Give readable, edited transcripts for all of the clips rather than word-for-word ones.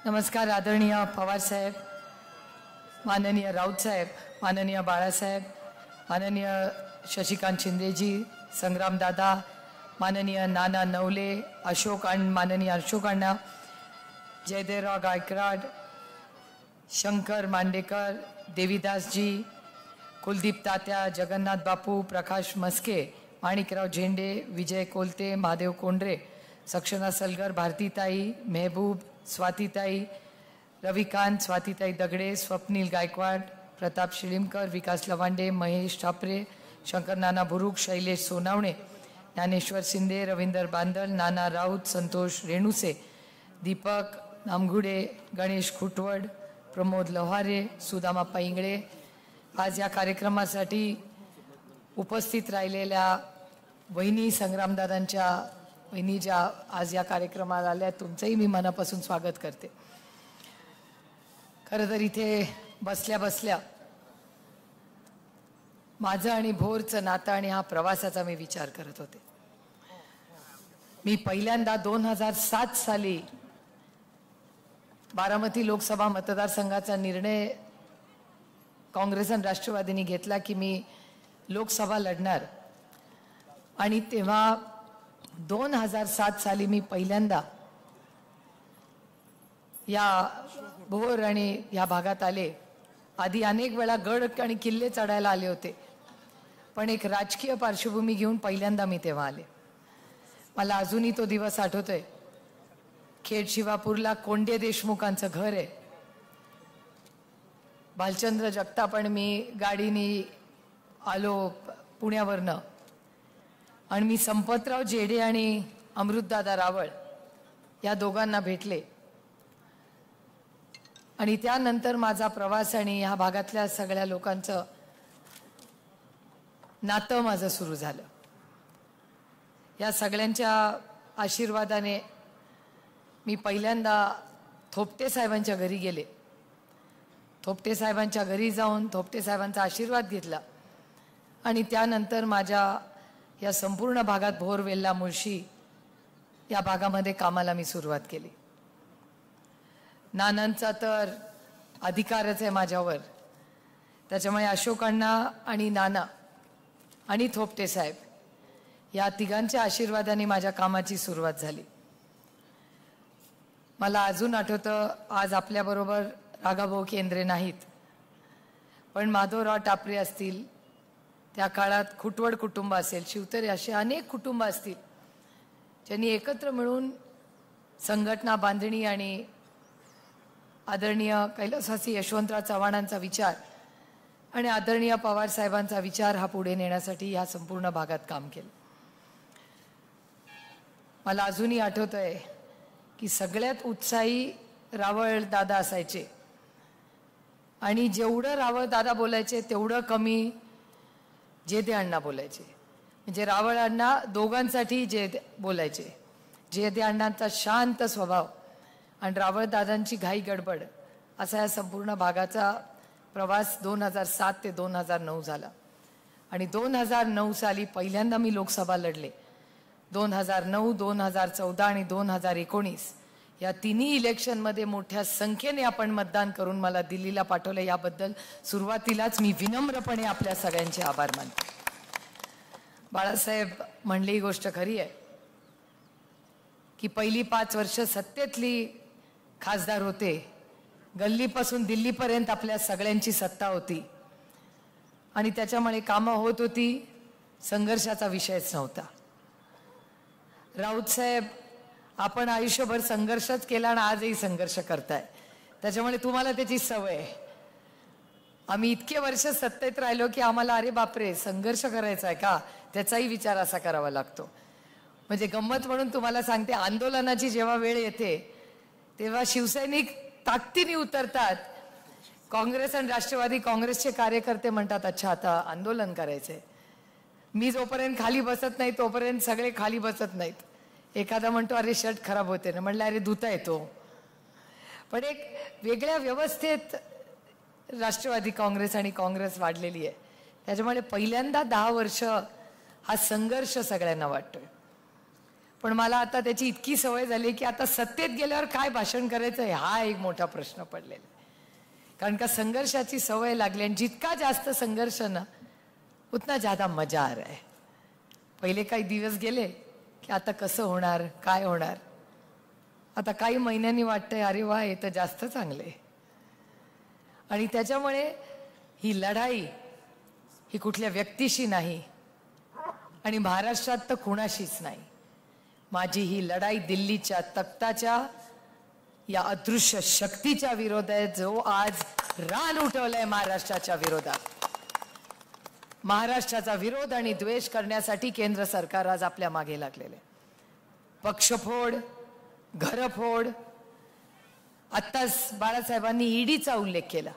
नमस्कार आदरणीय पवार साहेब, माननीय राऊत साहेब, माननीय बाळासाहेब, माननीय शशिकांत शिंदेजी, संग्राम दादा, माननीय नाना नवले, माननीय अशोक अण्णा, जयदेवराव गायकवाड, शंकर मांडेकर, देवीदासजी, कुलदीप तात्या, जगन्नाथ बापू, प्रकाश मस्के, माणिकराव झेंडे, विजय कोलते, महादेव कोंडरे, सक्षना सलगर, भारतीताई, मेहबूब, स्वातीताई, रविकांत, स्वातीताई दगडे, स्वप्नील गायकवाड, प्रताप शिळीमकर, विकास लवांडे, महेश ठापरे, शंकर नाना बुरुक, शैलेश सोनावणे, ज्ञानेश्वर शिंदे, रवींद्र बांदल, नाना राऊत, संतोष रेणुसे, दीपक नामगुडे, गणेश खुटवड, प्रमोद लोहारे, सुदामा पैंगळे, आज या कार्यक्रमासाठी उपस्थित राहिलेल्या वहिनी संग्रामदादांच्या वहिनी ज्या आज या कार्यक्रमाला आल्या, तुमचंही मी मनापासून स्वागत करते. खरं तर इथे बसल्या बसल्या माझं आणि भोरचं नातं आणि हा प्रवासाचा मी विचार करत होते. मी पहिल्यांदा 2007 साली बारामती लोकसभा मतदारसंघाचा निर्णय काँग्रेस आणि राष्ट्रवादीने घेतला की मी लोकसभा लढणार. आणि तेव्हा 2007 साली मी पहिल्यांदा या भोर आणि या भागात आले. आधी अनेक वेळा गड आणि किल्ले चढायला आले होते, पण एक राजकीय पार्श्वभूमी घेऊन पहिल्यांदा मी तेव्हा आले. मला अजूनही तो दिवस आठवतोय. खेड शिवापूरला कोंडे देशमुखांचं घर आहे. भालचंद्र जगताप आणि मी गाडीने आलो पुण्यावरनं, आणि मी संपतराव जेडे आणि अमृतदादा रावळ या दोघांना भेटले. आणि त्यानंतर माझा प्रवास आणि ह्या भागातल्या सगळ्या लोकांचं नातं माझं सुरू झालं. या सगळ्यांच्या आशीर्वादाने मी पहिल्यांदा थोपटे साहेबांच्या घरी गेले. थोपटे साहेबांच्या घरी जाऊन थोपटे साहेबांचा आशीर्वाद घेतला. आणि त्यानंतर माझ्या या संपूर्ण भागात भोर, वेल्ला, मुळशी या भागामध्ये कामाला मी सुरुवात केली. नानांचा तर अधिकारच आहे माझ्यावर, त्याच्यामुळे अशोक अण्णा आणि नाना आणि थोपटे साहेब या तिघांच्या आशीर्वादाने माझ्या कामाची सुरुवात झाली. मला अजून आठवतं, आज आपल्याबरोबर राघाभाऊ केंद्रे नाहीत, पण माधवराव टापरे असतील, त्या काळात खुटवड कुटुंब असेल, शिवतरे, असे अनेक कुटुंब असतील ज्यांनी एकत्र मिळून संघटना बांधणी आणि आदरणीय कैलासवासी यशवंतराव चव्हाणांचा विचार आणि आदरणीय पवार साहेबांचा विचार हा पुढे नेण्यासाठी ह्या संपूर्ण भागात काम केलं. मला अजूनही आठवतंय की सगळ्यात उत्साही रावळ दादा असायचे, आणि जेवढं रावळ दादा बोलायचे तेवढं कमी जेदे अण्णा बोलायचे. म्हणजे रावळ अण्णा दोघांसाठी बोलायचे. जेदे अण्णांचा शांत स्वभाव आणि रावळ दादांची घाई गडबड असा या संपूर्ण भागाचा प्रवास 2007 ते 2009 झाला. आणि 2009 साली पहिल्यांदा मी लोकसभा लढले. 2009, 2014 आणि 2019 या तिन्ही इलेक्शनमध्ये मोठ्या संख्येने आपण मतदान करून मला दिल्लीला पाठवलं. याबद्दल सुरुवातीलाच मी विनम्रपणे आपल्या सगळ्यांचे आभार मानते. बाळासाहेब म्हणली ही गोष्ट खरी आहे की पहिली 5 वर्ष सत्तेतली खासदार होते. गल्लीपासून दिल्लीपर्यंत आपल्या सगळ्यांची सत्ता होती आणि त्याच्यामुळे कामं होत होती. संघर्षाचा विषयच नव्हता. राऊत साहेब, आपण आयुष्यभर संघर्षच केला आणि आजही संघर्ष करताय, त्याच्यामुळे तुम्हाला त्याची सवय आहे. आम्ही इतके वर्ष सत्तेत राहिलो की आम्हाला अरे बापरे संघर्ष करायचा आहे का, त्याचाही विचार असा करावा लागतो. म्हणजे गंमत म्हणून तुम्हाला सांगते, आंदोलनाची जेव्हा वेळ येते तेव्हा शिवसैनिक ताकदीने उतरतात. काँग्रेस आणि राष्ट्रवादी काँग्रेसचे कार्यकर्ते म्हणतात अच्छा आता आंदोलन करायचंय. मी जोपर्यंत खाली बसत नाही तोपर्यंत सगळे खाली बसत नाहीत. एखादा म्हणतो अरे शर्ट खराब होते ना, म्हणलं अरे धुता येतो. पण एक वेगळ्या व्यवस्थेत राष्ट्रवादी काँग्रेस आणि काँग्रेस वाढलेली आहे. त्याच्यामुळे पहिल्यांदा 10 वर्ष हा संघर्ष सगळ्यांना वाटतोय. पण मला आता त्याची इतकी सवय झाली की आता सत्तेत गेल्यावर काय भाषण करायचं हा एक मोठा प्रश्न पडलेला आहे. कारण का संघर्षाची सवय लागली आणि जितका जास्त संघर्ष ना उतना ज्यादा मजा आ रहा है. पहिले काही दिवस गेले की आता कसं होणार, काय होणार. आता काही महिन्यांनी वाटतंय अरे वा हे तर जास्त चांगले. आणि त्याच्यामुळे ही लढाई ही कुठल्या व्यक्तीशी नाही आणि महाराष्ट्रात तर कुणाशीच नाही. माझी ही लढाई दिल्लीच्या तख्ताच्या या अदृश्य शक्तीच्या विरोध आहे जो आज रान उठवलंय महाराष्ट्राच्या विरोधात. महाराष्ट्राचा विरोध आणि द्वेष करण्यासाठी केंद्र सरकार आज आपल्या मागे लागलेले. पक्षफोड, घरफोड. आत्ताच बाळासाहेबांनी ईडीचा उल्लेख केला.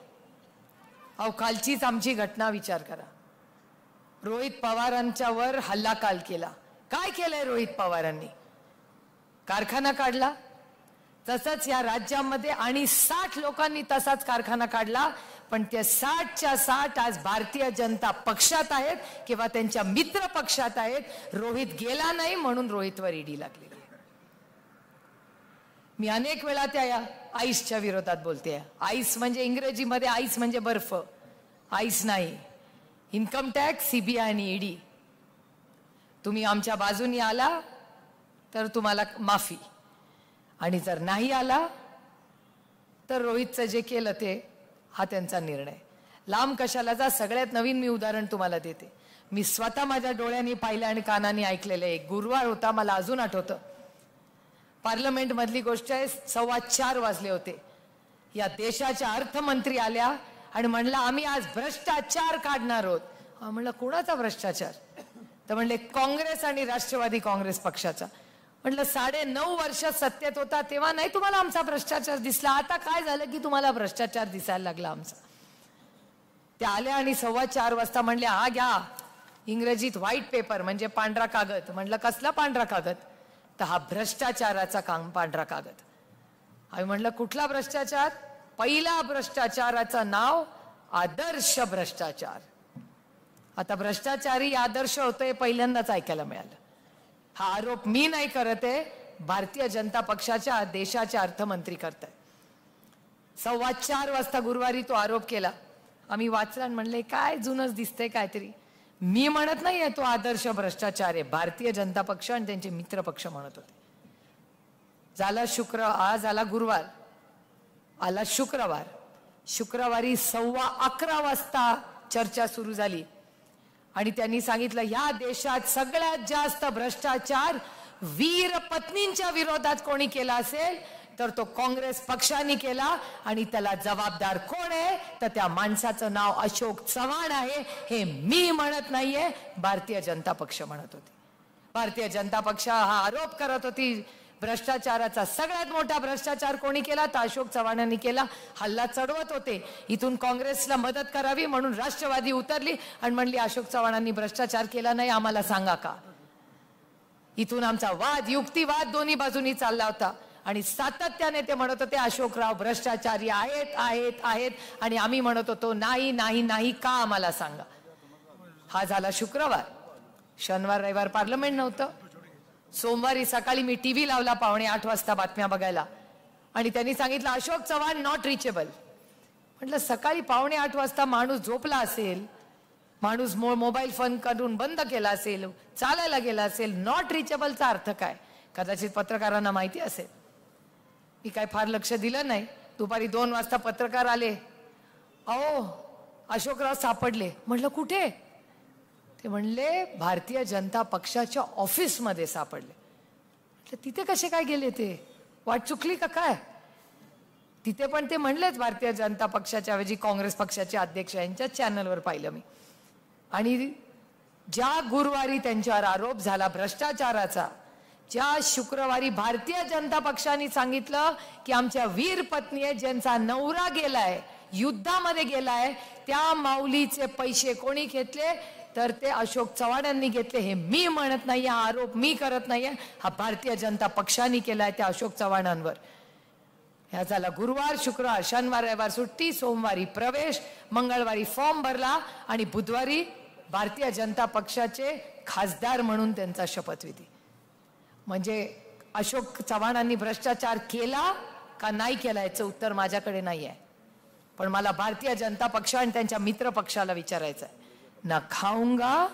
अहो कालचीच आमची घटना विचार करा. रोहित पवारांच्यावर हल्ला काल केला. काय केलंय रोहित पवारांनी? कारखाना काढला. तसंच या राज्यामध्ये आणि 60 लोकांनी तसाच कारखाना काढला. पण ते 60च्या 60 आज भारतीय जनता पक्षात आहेत किंवा त्यांच्या मित्र पक्षात आहेत. रोहित गेला नाही म्हणून रोहितवर ईडी लागलेली. मी अनेक वेळा त्या आईसच्या विरोधात बोलते. आईस म्हणजे इंग्रजीमध्ये आईस म्हणजे बर्फ. आईस नाही, इन्कम टॅक्स, सीबीआय आणि ईडी. तुम्ही आमच्या बाजूनी आला तर तुम्हाला माफी, आणि जर नाही आला तर रोहितचं जे केलं ते हा त्यांचा निर्णय. लांब कशाला जा. सगळ्यात नवीन मी उदाहरण तुम्हाला देते. मी स्वतः माझ्या डोळ्यांनी पाहिलं आणि कानांनी ऐकलेलं. एक गुरुवार होता, मला अजून आठवतं. पार्लमेंट मधली गोष्ट आहे. 4:15 वाजले होते. या देशाच्या अर्थमंत्री आल्या आणि म्हणला आम्ही आज भ्रष्टाचार काढणार आहोत. म्हणलं कोणाचा भ्रष्टाचार? तर म्हणले काँग्रेस आणि राष्ट्रवादी काँग्रेस पक्षाचा. म्हटलं 9.5 वर्ष सत्तेत होता तेव्हा नाही तुम्हाला आमचा भ्रष्टाचार दिसला, आता काय झालं की तुम्हाला भ्रष्टाचार दिसायला लागला आमचा? त्या आल्या आणि 4:15 वाजता म्हणले हा घ्या इंग्रजीत व्हाईट पेपर म्हणजे पांढरा कागद. म्हटलं कसला पांढरा कागद? तर हा भ्रष्टाचाराचा पांढरा कागद. आम्ही म्हणलं कुठला भ्रष्टाचार? पहिला भ्रष्टाचाराचं नाव आदर्श भ्रष्टाचार. आता भ्रष्टाचारी आदर्श होतोय पहिल्यांदाच ऐकायला मिळालं. हा आरोप मी नाही करत आहे, भारतीय जनता पक्षाच्या देशाचे अर्थमंत्री करताय. 4:15 वाजता गुरुवारी तो आरोप केला. आम्ही वाचला आणि म्हणले काय जुनच दिसतंय काहीतरी. मी म्हणत नाहीये तो आदर्श भ्रष्टाचार आहे, भारतीय जनता पक्ष आणि त्यांचे मित्र पक्ष म्हणत होते. झाला आज आला गुरुवार, आला शुक्रवार. शुक्रवारी 11:15 वाजता चर्चा सुरू झाली आणि त्यांनी सांगितलं या देशात सगळ्यात जास्त भ्रष्टाचार वीर पत्नींच्या विरोधात कोणी केला असेल तर तो काँग्रेस पक्षाने केला आणि त्याला जबाबदार कोण आहे तर त्या माणसाचं नाव अशोक चव्हाण आहे. हे मी म्हणत नाहीये, भारतीय जनता पक्ष म्हणत होती. भारतीय जनता पक्ष हा आरोप करत होती भ्रष्टाचाराचा. सगळ्यात मोठा भ्रष्टाचार कोणी केला तर अशोक चव्हाणांनी केला. हल्ला चढवत होते. इथून काँग्रेसला मदत करावी म्हणून राष्ट्रवादी उतरली आणि म्हणली अशोक चव्हाणांनी भ्रष्टाचार केला नाही आम्हाला सांगा का. इथून आमचा वाद युक्तिवाद दोन्ही बाजूनी चालला होता आणि सातत्याने ते म्हणत होते अशोकराव भ्रष्टाचारी आहेत आहेत आहेत आणि आम्ही म्हणत होतो नाही नाही नाही का आम्हाला सांगा. हा झाला शुक्रवार. शनिवार रविवार पार्लमेंट नव्हतं. सोमवारी सकाळी मी टीव्ही लावला 7:45 वाजता बातम्या बघायला आणि त्यांनी सांगितलं अशोक चव्हाण नॉट रिचेबल. म्हटलं सकाळी 7:45 वाजता माणूस झोपला असेल, माणूस मोबाईल फोन करून बंद केला असेल, चालायला गेला असेल. नॉट रिचेबलचा अर्थ काय? कदाचित पत्रकारांना माहिती असेल. मी काय फार लक्ष दिलं नाही. दुपारी 2 वाजता पत्रकार आले. अहो अशोकराव सापडले. म्हटलं कुठे? ते म्हणले भारतीय जनता पक्षाच्या ऑफिसमध्ये सापडले. म्हटलं तिथे कसे काय गेले? ते वाट चुकली का काय? तिथे पण ते म्हणलेच भारतीय जनता पक्षाच्या ऐवजी काँग्रेस पक्षाचे अध्यक्ष यांच्या चॅनलवर पाहिलं मी. आणि ज्या गुरुवारी त्यांच्यावर आरोप झाला भ्रष्टाचाराचा, ज्या शुक्रवारी भारतीय जनता पक्षाने सांगितलं की आमच्या वीर पत्नी आहे ज्यांचा नवरा गेलाय, युद्धामध्ये गेलाय, त्या माऊलीचे पैसे कोणी घेतले तर ते अशोक चव्हाणांनी घेतले. हे मी म्हणत नाहीये, हा आरोप मी करत नाहीये, हा भारतीय जनता पक्षाने केलाय त्या अशोक चव्हाणांवर. ह्या झाला गुरुवार, शुक्रवार, शनिवार रविवार सुट्टी, सोमवारी प्रवेश, मंगळवारी फॉर्म भरला आणि बुधवारी भारतीय जनता पक्षाचे खासदार म्हणून त्यांचा शपथविधी. म्हणजे अशोक चव्हाणांनी भ्रष्टाचार केला का नाही केला याचं उत्तर माझ्याकडे नाही आहे, पण मला भारतीय जनता पक्ष आणि त्यांच्या मित्र पक्षाला विचारायचं आहे, ना खाऊंगा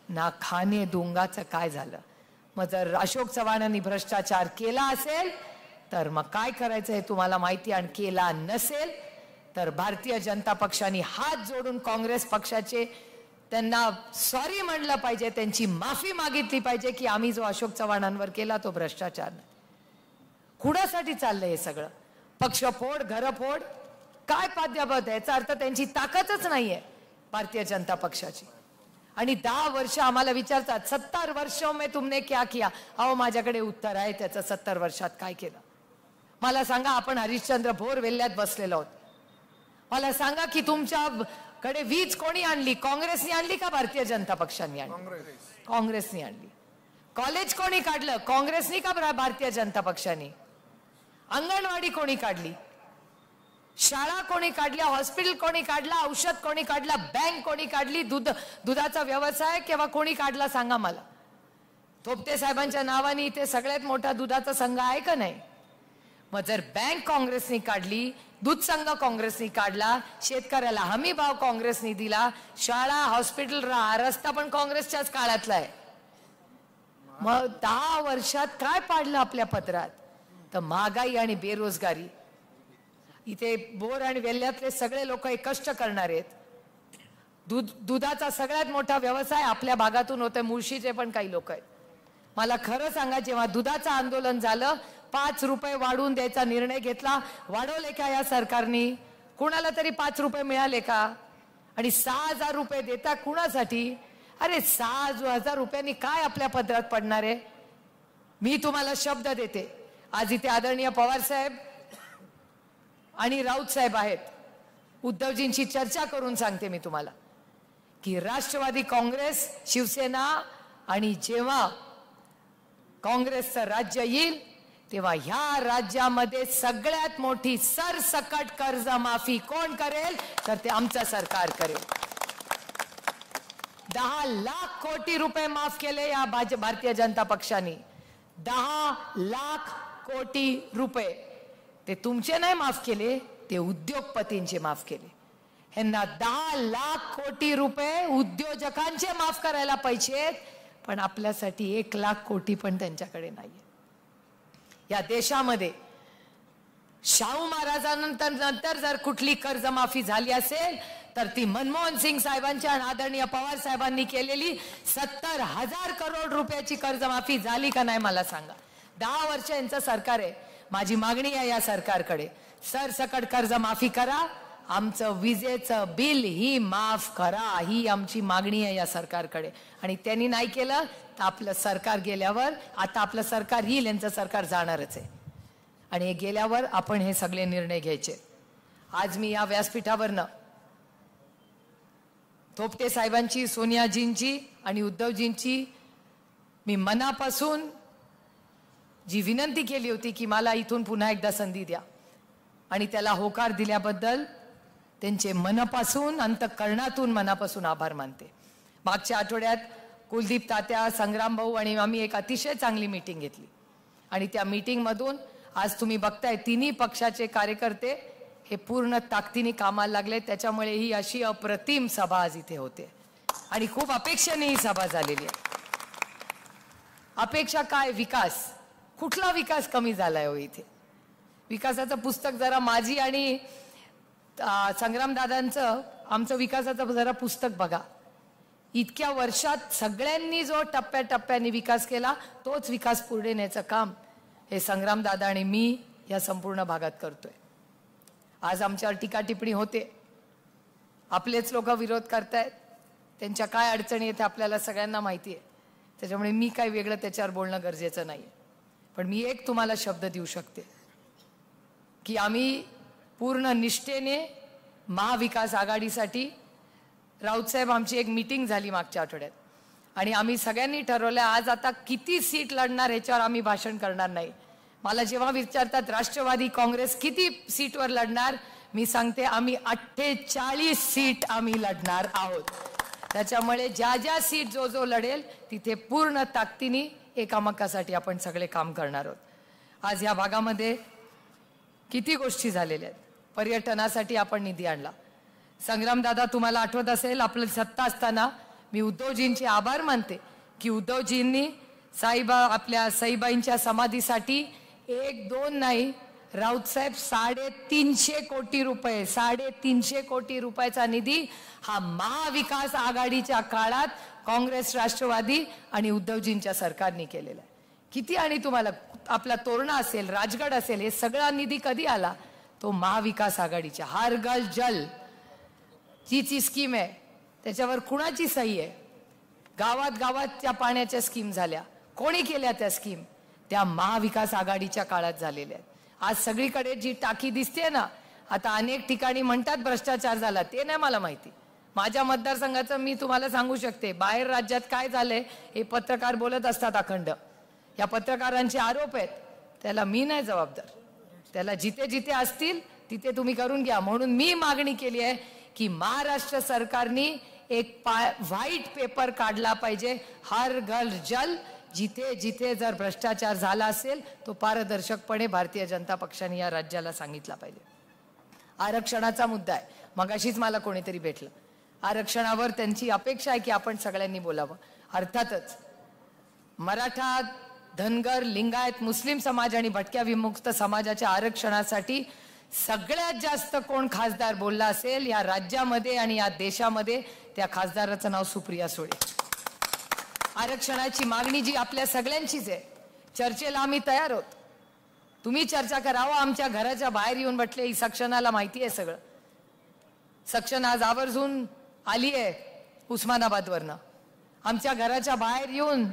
ना खाने दूंगाचं काय झालं? मग जर अशोक चव्हाणांनी भ्रष्टाचार केला असेल तर मग काय करायचं हे तुम्हाला माहिती, आणि केला नसेल तर भारतीय जनता पक्षाने हात जोडून काँग्रेस पक्षाचे त्यांना सॉरी म्हणलं पाहिजे, त्यांची माफी मागितली पाहिजे की आम्ही जो अशोक चव्हाणांवर केला तो भ्रष्टाचार नाही. कुणासाठी चाललंय हे सगळं? पक्षफोड, घरफोड, काय पाद्यबद्ध? याचा अर्थ त्यांची ताकदच नाहीये भारतीय जनता पक्षाची. आणि 10 वर्ष आम्हाला विचारतात 70 वर्षों में तुमने क्या किया? अहो माझ्याकडे उत्तर आहे त्याचं, 70 वर्षात काय केलं मला सांगा. आपण हरिश्चंद्र भोर वेल्ल्यात बसलेलो आहोत. मला सांगा की तुमच्याकडे वीज कोणी आणली? काँग्रेसने आणली का भारतीय जनता पक्षाने आणली? काँग्रेसने आणली. कॉलेज कोणी काढलं? काँग्रेसने का भारतीय जनता पक्षाने? अंगणवाडी कोणी काढली? शाळा कोणी काढल्या? हॉस्पिटल कोणी काढला? औषध कोणी काढला? बँक कोणी काढली? दुधाचा व्यवसाय केव्हा कोणी काढला सांगा मला. थोपटे साहेबांच्या नावाने इथे सगळ्यात मोठा दुधाचा संघ आहे का नाही? मग जर बँक काँग्रेसने काढली, दूध संघ काँग्रेसने काढला, शेतकऱ्याला हमी भाव काँग्रेसने दिला, शाळा, हॉस्पिटल, रस्ता पण काँग्रेसच्याच काळातला आहे, मग 10 वर्षात काय पाडलं आपल्या पत्रात? तर महागाई आणि बेरोजगारी. इथे बोर आणि वेल्ल्यातले सगळे लोक हे कष्ट करणार आहेत. दुधाचा सगळ्यात मोठा व्यवसाय आपल्या भागातून होतोय, मुळशीचे पण काही लोक आहेत. मला खरं सांगा, जेव्हा दुधाचं आंदोलन झालं 5 रुपये वाढवून द्यायचा निर्णय घेतला, वाढवले का या सरकारने? कुणाला तरी 5 रुपये मिळाले का? आणि 6,000 रुपये देता कुणासाठी? अरे 6,000 रुपयांनी काय आपल्या पदरात पडणार आहे? मी तुम्हाला शब्द देते, आज इथे आदरणीय पवार साहेब आणि राऊत साहेब आहेत, उद्धवजींची चर्चा करून सांगते मी तुम्हाला की राष्ट्रवादी काँग्रेस, शिवसेना आणि जेव्हा काँग्रेसचं राज्य येईल तेव्हा ह्या राज्यामध्ये सगळ्यात मोठी सरसकट कर्जमाफी कोण करेल? तर ते आमचं सरकार करेल. 10 लाख कोटी रुपये माफ केले या भारतीय जनता पक्षाने. 10 लाख कोटी रुपये ते तुमचे नाही माफ केले, ते उद्योगपतींचे माफ केले. ह्यांना 10 लाख कोटी रुपये उद्योजकांचे माफ करायला पाहिजेत, पण आपल्यासाठी 1 लाख कोटी पण त्यांच्याकडे नाहीये. या देशामध्ये शाहू महाराजांनंतर जर कुठली कर्जमाफी झाली असेल तर ती मनमोहन सिंग साहेबांच्या आणि आदरणीय पवार साहेबांनी केलेली 70,000 करोड रुपयाची कर्जमाफी झाली का नाही मला सांगा. 10 वर्ष यांचं सरकार आहे. माझी मागणी आहे या सरकारकडे, सरसकट कर्जमाफी करा, आमचं विजेचं बिल ही माफ करा, ही आमची मागणी आहे या सरकारकडे. आणि त्यांनी नाही केलं तर आपलं सरकार गेल्यावर, आता आपलं सरकार येईल, यांचं सरकार जाणारच आहे, आणि हे गेल्यावर आपण हे सगळे निर्णय घ्यायचे. आज मी या व्यासपीठावरनं थोपटे साहेबांची, सोनियाजींची आणि उद्धवजींची मी मनापासून जी विनंती केली होती की मला इथून पुन्हा एकदा संधी द्या, आणि त्याला होकार दिल्याबद्दल त्यांचे मनापासून, अंतःकरणातून मनापासून आभार मानते. मागच्या आठवड्यात कुलदीप तात्या, संग्राम भाऊ आणि आम्ही एक अतिशय चांगली मीटिंग घेतली, आणि त्या मीटिंगमधून आज तुम्ही बघताय तिन्ही पक्षाचे कार्यकर्ते हे पूर्ण ताकदीने कामाला लागले. त्याच्यामुळे ही अशी अप्रतिम सभा आज इथे होते, आणि खूप अपेक्षेने ही सभा झालेली आहे. अपेक्षा काय? विकास. कुठला विकास कमी झालाय हो इथे? विकासाचं पुस्तक जरा माझी आणि संग्रामदादांचं, आमचं विकासाचं जरा पुस्तक बघा. इतक्या वर्षात सगळ्यांनी जो टप्प्याटप्प्याने विकास केला तोच विकास पुढे नेण्याचं काम हे संग्रामदादा आणि मी या संपूर्ण भागात करतोय. आज आमच्यावर टीका टिप्पणी होते, आपलेच लोक विरोध करतायत, त्यांच्या काय अडचणी आहेत आपल्याला सगळ्यांना माहिती आहे, त्याच्यामुळे मी काय वेगळं त्याच्यावर बोलणं गरजेचं नाही. पण मी एक तुम्हाला शब्द देऊ शकते की आम्ही पूर्ण निष्ठेने महाविकास आघाडीसाठी, राऊत साहेब आमची एक मीटिंग झाली मागच्या आठवड्यात, आणि आम्ही सगळ्यांनी ठरवलं आज आता किती सीट लढणार ह्याच्यावर आम्ही भाषण करणार नाही. मला जेव्हा विचारतात राष्ट्रवादी काँग्रेस किती सीटवर लढणार, मी सांगते आम्ही 48 सीट आम्ही लढणार आहोत. त्याच्यामुळे ज्या ज्या सीट जो लढेल तिथे पूर्ण ताकदीने एकामेकासाठी आपण सगळे काम करणार आहोत। आज या भागामध्ये किती गोष्टी झालेल्या आहेत। पर्यटनासाठी आपण निधी आणला। संग्रामदादा, तुम्हाला आठवत असेल आपली सत्ता असताना मी उद्धवजींचे आभार मानते की उद्धवजींनी आपल्या सईबाईंच्या समाधीसाठी 1-2 नाही, राऊत साहेब 350 कोटी रुपये 350 कोटी रुपयाचा निधी हा महाविकास आघाडीच्या काळात काँग्रेस, राष्ट्रवादी आणि उद्धवजींच्या सरकारने केलेला आहे। किती आणि तुम्हाला आपला तोरणा असेल, राजगड असेल, हे सगळा निधी कधी आला? तो महाविकास आघाडीच्या हर घर जल जी स्कीम आहे त्याच्यावर कुणाची सही आहे? गावात गावात त्या पाण्याच्या स्कीम झाल्या। कोणी केल्या त्या स्कीम? त्या महाविकास आघाडीच्या काळात झालेल्या आहेत। आज सगळीकडे जी टाकी दिसते ना, आता अनेक ठिकाणी म्हणतात भ्रष्टाचार झाला, ते नाही मला माहिती। माझ्या मतदारसंघाचं मी तुम्हाला सांगू शकते। बाहेर राज्यात काय झालंय हे पत्रकार बोलत असतात अखंड। या पत्रकारांचे आरोप आहेत, त्याला मी नाही जबाबदार। त्याला जिथे जिथे असतील तिथे तुम्ही करून घ्या। म्हणून मी मागणी केली आहे की महाराष्ट्र सरकारने एक व्हाईट पेपर काढला पाहिजे, हर घर जल। जिथे जिथे जर भ्रष्टाचार झाला असेल तो पारदर्शकपणे भारतीय जनता पक्षाने या राज्याला सांगितला पाहिजे। आरक्षणाचा मुद्दा आहे, मगाशीच मला कोणीतरी भेटलं। आरक्षणावर त्यांची अपेक्षा आहे की आपण सगळ्यांनी बोलावं। अर्थातच मराठा, धनगर, लिंगायत, मुस्लिम समाज आणि भटक्या विमुक्त समाजाच्या आरक्षणासाठी सगळ्यात जास्त कोण खासदार बोलला असेल या राज्यामध्ये आणि या देशामध्ये, त्या खासदाराचं नाव सुप्रिया सुळे। आरक्षणाची मागणी जी आपल्या सगळ्यांचीच आहे, चर्चेला आम्ही तयार आहोत। तुम्ही चर्चा करावं, आमच्या घराच्या बाहेर येऊन बसले। ही सक्सेनाला माहिती आहे सगळं। सक्सेना आज आवर्जून आली आहे उस्मानाबादवरनं। आमच्या घराच्या बाहेर येऊन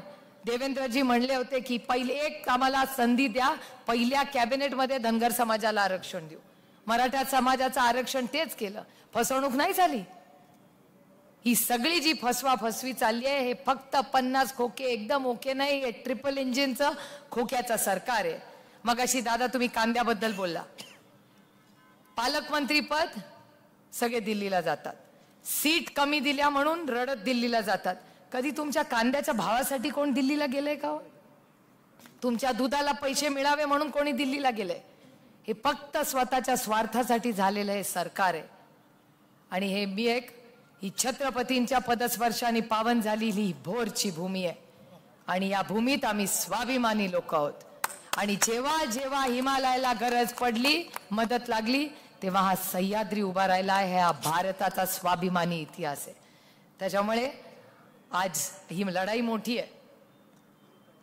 देवेंद्रजी म्हणले होते की पहिले एक आम्हाला संधी द्या, पहिल्या कॅबिनेटमध्ये धनगर समाजाला आरक्षण देऊ। मराठा समाजाचं आरक्षण तेच केलं, फसवणूक नाही झाली। ही सगळी जी फसवी चालली आहे हे फक्त 50 खोके एकदम ओके नाही, हे ट्रिपल इंजिनचं खोक्याचं सरकार आहे। मग अशी दादा तुम्ही कांद्याबद्दल बोलला, पालकमंत्री पद सगळे दिल्लीला जातात, सीट कमी दिल्या म्हणून रडत दिल्लीला जातात। कधी तुमच्या कांद्याच्या भावासाठी कोण दिल्लीला गेलंय का? तुमच्या दुधाला पैसे मिळावे म्हणून कोणी दिल्लीला गेलंय? हे फक्त स्वतःच्या स्वार्थासाठी झालेलं हे सरकार आहे। आणि हे मी ही छत्रपतींच्या पदस्पर्शाने पावन झालेली ही भोरची भूमी आहे आणि या भूमीत आम्ही स्वाभिमानी लोक आहोत। आणि जेव्हा जेव्हा हिमालयाला गरज पडली, मदत लागली, तेव्हा हा सह्याद्री उभा राहिला आहे। हा भारताचा स्वाभिमानी इतिहास आहे। त्याच्यामुळे आज ही लढाई मोठी आहे,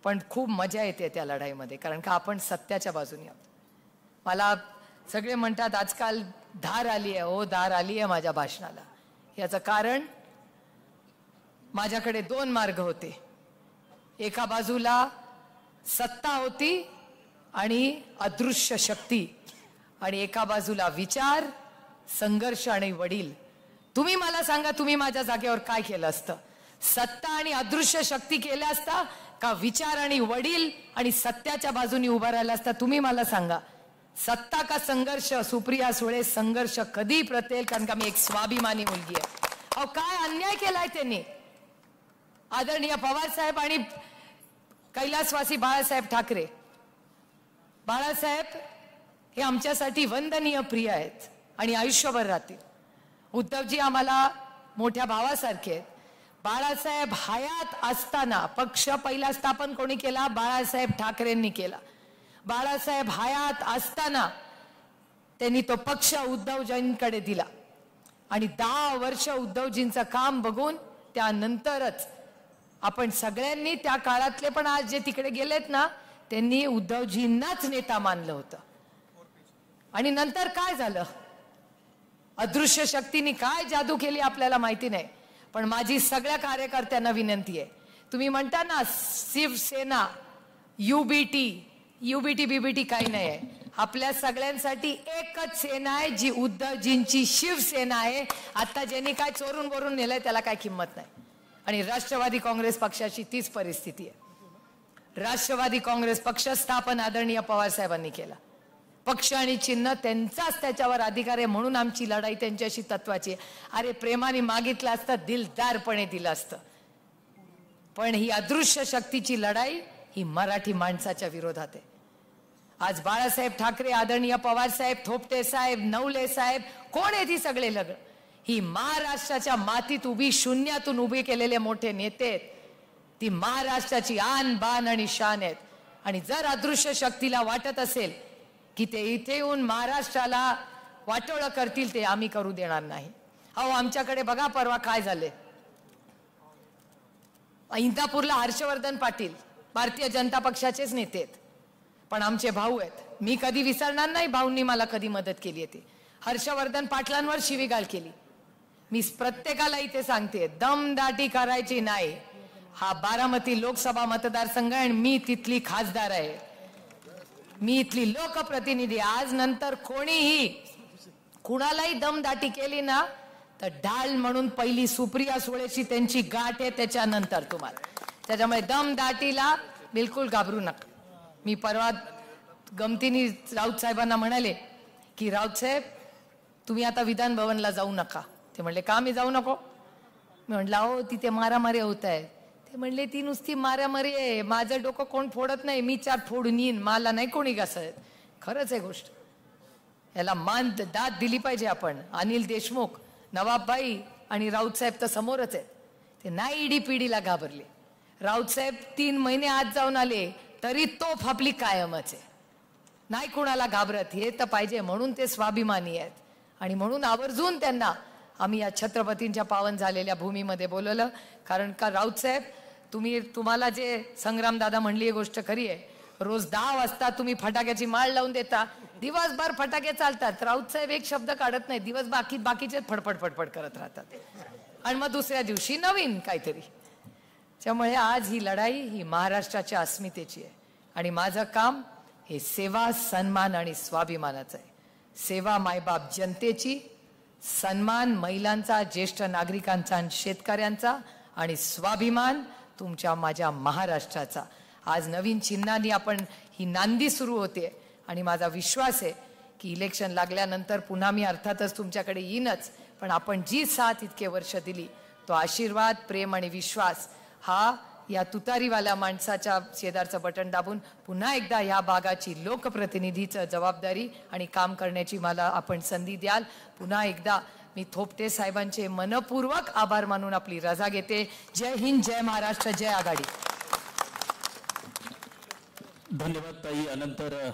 पण खूप मजा येते त्या लढाईमध्ये, कारण का आपण सत्याच्या बाजूने आहोत। मला सगळे म्हणतात आजकाल धार आली आहे, हो धार आली आहे माझ्या भाषणाला। याचं कारण माझ्याकडे 2 मार्ग होते। एका बाजूला सत्ता होती आणि अदृश्य शक्ती, आणि एका बाजूला विचार, संघर्ष आणि वडील। तुम्ही मला सांगा, तुम्ही माझ्या जागेवर काय केलं असतं? सत्ता आणि अदृश्य शक्ती केल्या असता का विचार आणि वडील आणि सत्याच्या बाजूने उभा राहिला असता? तुम्ही मला सांगा, सत्ता का संघर्ष? सुप्रिया सुळे, संघर्ष कधी प्रतेल, कारण का मी एक स्वाभिमानी मुलगी आहे। अहो काय अन्याय केलाय त्यांनी? आदरणीय पवार साहेब आणि कैलासवासी बाळासाहेब ठाकरे, बाळासाहेब हे आमच्यासाठी वंदनीय प्रिय आहेत आणि आयुष्यभर राहतील। उद्धवजी आम्हाला मोठ्या भावासारखे आहेत। बाळासाहेब हयात असताना पक्ष पहिला स्थापन कोणी केला? बाळासाहेब ठाकरेंनी केला। बाळासाहेब हयात असताना त्यांनी तो पक्ष उद्धवजींकडे दिला आणि 10 वर्ष उद्धवजींचं काम बघून त्यानंतरच आपण सगळ्यांनी, त्या काळातले पण आज जे तिकडे गेलेत ना, त्यांनी उद्धवजींनाच नेता मानलं होतं। आणि नंतर काय झालं? अदृश्य शक्तीने काय जादू केली आपल्याला माहिती नाही, पण माझी सगळ्या कार्यकर्त्यांना विनंती आहे, तुम्ही म्हणता ना शिवसेना, युबीटी बीबीटी काही नाही आहे। आपल्या सगळ्यांसाठी एकच सेना आहे जी उद्धवजींची शिवसेना आहे। आता ज्यांनी काय चोरून बोरून नेलंय त्याला काय किंमत नाही। आणि राष्ट्रवादी काँग्रेस पक्षाची तीच परिस्थिती आहे। राष्ट्रवादी काँग्रेस पक्ष स्थापन आदरणीय पवार साहेबांनी केला। पक्ष आणि चिन्ह त्यांचाच त्याच्यावर अधिकार आहे, म्हणून आमची लढाई त्यांच्याशी तत्वाची आहे। अरे प्रेमाने मागितलं असतं, दिलदारपणे दिलं असतं, पण ही अदृश्य शक्तीची लढाई ही मराठी माणसाच्या विरोधात आहे. आज बाळासाहेब ठाकरे, आदरणीय पवार साहेब, थोपटे साहेब, नवले साहेब, कोण आहे ती सगळे लग ही महाराष्ट्राच्या मातीत उभी, शून्यातून उभे केलेले मोठे नेते आहेत. ती महाराष्ट्राची आन बान आणि शान आहेत. आणि जर अदृश्य शक्तीला वाटत असेल की ते इथे येऊन महाराष्ट्राला वाटोळं करतील, ते आम्ही करू देणार नाही. अहो आमच्याकडे बघा परवा काय झाले. इंदापूरला हर्षवर्धन पाटील भारतीय जनता पक्षाचेच नेते आहेत, पण आमचे भाऊ आहेत. मी कधी विसरणार नाही भाऊंनी मला कधी मदत केली आहे. हर्षवर्धन पाटलांवर शिवीगाळ केली. मी प्रत्येकाला इथे सांगते, दमदाटी करायची नाही. हा बारामती लोकसभा मतदारसंघ आहे आणि मी तिथली खासदार आहे, मी इथली लोकप्रतिनिधी. आज नंतर कोणीही कुणालाही दमदाटी केली ना तर ढाल म्हणून पहिली सुप्रिया सुळेची त्यांची गाठ आहे त्याच्यानंतर तुम्हाला. त्याच्यामुळे दमदाटीला बिलकुल घाबरू नका. मी परवा गमतीने राऊत साहेबांना म्हणाले की राऊत साहेब तुम्ही आता विधान भवनला जाऊ नका. ते म्हणले का मी जाऊ नको. मी म्हटलं अहो तिथे मारामारी होत आहे. ते म्हणले ती नुसती मारामारी आहे, माझं डोकं कोण फोडत नाही, मी 4 फोडून येईन, मला नाही कोणी घासत. खरंच आहे गोष्ट, याला मान दाद दिली पाहिजे आपण. अनिल देशमुख, नवाबबाई आणि राऊत साहेब तर समोरच आहेत. ते नाही ईडी पिढीला घाबरले. राऊत साहेब 3 महिने आत जाऊन आले तरी तोफ आपली कायमच आहे, नाही कुणाला घाबरत. हे तर पाहिजे, म्हणून ते स्वाभिमानी आहेत. आणि म्हणून आवर्जून त्यांना आम्ही या छत्रपतींच्या पावन झालेल्या भूमीमध्ये बोलवलं. कारण का राऊत साहेब तुम्हाला जे संग्रामदादा म्हणली ही गोष्ट खरी आहे. रोज 10 वाजता तुम्ही फटाक्याची माळ लावून देता, दिवसभर फटाके चालतात. राऊत साहेब एक शब्द काढत नाही, दिवस बाकीचे फडफड फडफड करत राहतात. आणि मग दुसऱ्या दिवशी नवीन काहीतरी. त्यामुळे आज ही लढाई ही महाराष्ट्राच्या अस्मितेची आहे. आणि माझं काम हे सेवा, सन्मान आणि स्वाभिमानाचं आहे. सेवा मायबाप जनतेची, सन्मान महिलांचा, ज्येष्ठ नागरिकांचा आणि शेतकऱ्यांचा, आणि स्वाभिमान तुमच्या माझ्या महाराष्ट्राचा. आज नवीन चिन्हांनी आपण ही नांदी सुरू होते. आणि माझा विश्वास आहे की इलेक्शन लागल्यानंतर पुन्हा मी अर्थातच तुमच्याकडे येईनच. पण आपण जी साथ इतके वर्ष दिली, तो आशीर्वाद, प्रेम आणि विश्वास हा या तुतारीवाल्या माणसाच्या शेजारचं बटन दाबून पुन्हा एकदा ह्या भागाची लोकप्रतिनिधीचं जबाबदारी आणि काम करण्याची मला आपण संधी द्याल. पुन्हा एकदा मी थोपटे साहेबांचे मनपूर्वक आभार मानून आपली रजा घेते. जय हिंद, जय महाराष्ट्र, जय आघाडी. धन्यवाद ताई. अनंतर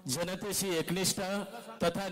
जनतेशी एकनिष्ठा तथा